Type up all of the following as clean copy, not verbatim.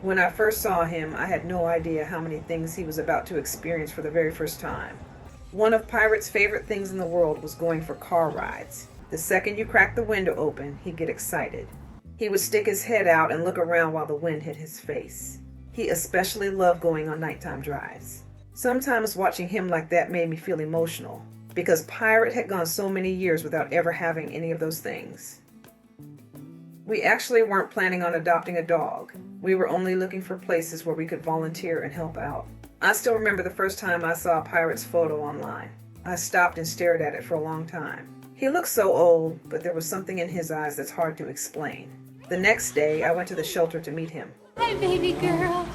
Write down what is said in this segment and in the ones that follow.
When I first saw him, I had no idea how many things he was about to experience for the very first time. One of Pirate's favorite things in the world was going for car rides. The second you cracked the window open, he'd get excited. He would stick his head out and look around while the wind hit his face. He especially loved going on nighttime drives. Sometimes watching him like that made me feel emotional, because Pirate had gone so many years without ever having any of those things. We actually weren't planning on adopting a dog. We were only looking for places where we could volunteer and help out. I still remember the first time I saw Pirate's photo online. I stopped and stared at it for a long time. He looked so old, but there was something in his eyes that's hard to explain. The next day, I went to the shelter to meet him. Hi, baby girl.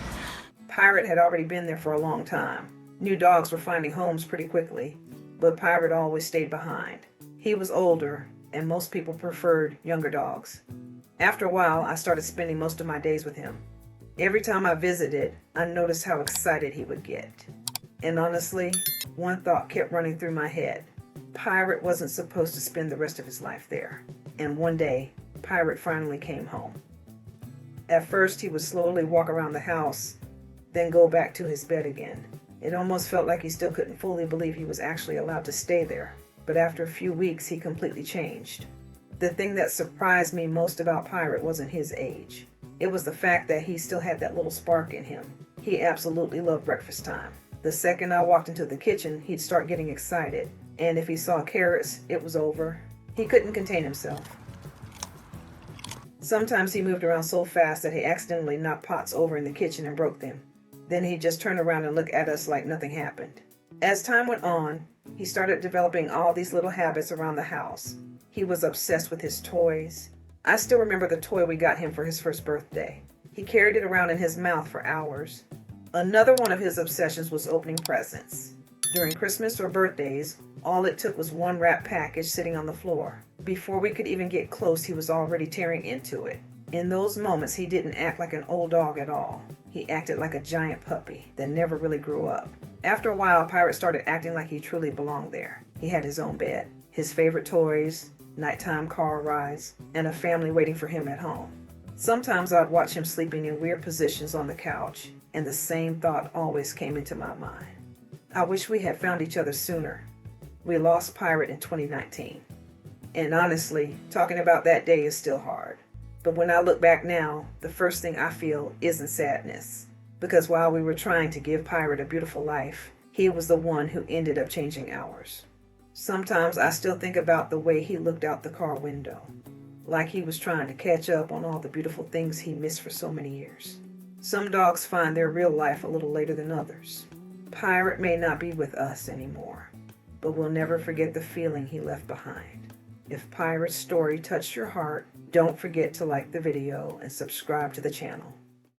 Pirate had already been there for a long time. New dogs were finding homes pretty quickly, but Pirate always stayed behind. He was older, and most people preferred younger dogs. After a while, I started spending most of my days with him. Every time I visited, I noticed how excited he would get. And honestly, one thought kept running through my head. Pirate wasn't supposed to spend the rest of his life there. And one day, Pirate finally came home. At first, he would slowly walk around the house, then go back to his bed again. It almost felt like he still couldn't fully believe he was actually allowed to stay there. But after a few weeks, he completely changed. The thing that surprised me most about Pirate wasn't his age. It was the fact that he still had that little spark in him. He absolutely loved breakfast time. The second I walked into the kitchen, he'd start getting excited. And if he saw carrots, it was over. He couldn't contain himself. Sometimes he moved around so fast that he accidentally knocked pots over in the kitchen and broke them. Then he'd just turn around and look at us like nothing happened. As time went on, he started developing all these little habits around the house. He was obsessed with his toys. I still remember the toy we got him for his first birthday. He carried it around in his mouth for hours. Another one of his obsessions was opening presents. During Christmas or birthdays, all it took was one wrapped package sitting on the floor. Before we could even get close, he was already tearing into it. In those moments, he didn't act like an old dog at all. He acted like a giant puppy that never really grew up. After a while, Pirate started acting like he truly belonged there. He had his own bed, his favorite toys, nighttime car rides, and a family waiting for him at home. Sometimes I'd watch him sleeping in weird positions on the couch, and the same thought always came into my mind. I wish we had found each other sooner. We lost Pirate in 2019. And honestly, talking about that day is still hard. But when I look back now, the first thing I feel isn't sadness. Because while we were trying to give Pirate a beautiful life, he was the one who ended up changing ours. Sometimes I still think about the way he looked out the car window, like he was trying to catch up on all the beautiful things he missed for so many years. Some dogs find their real life a little later than others. Pirate may not be with us anymore, but we'll never forget the feeling he left behind. If Pirate's story touched your heart, don't forget to like the video and subscribe to the channel.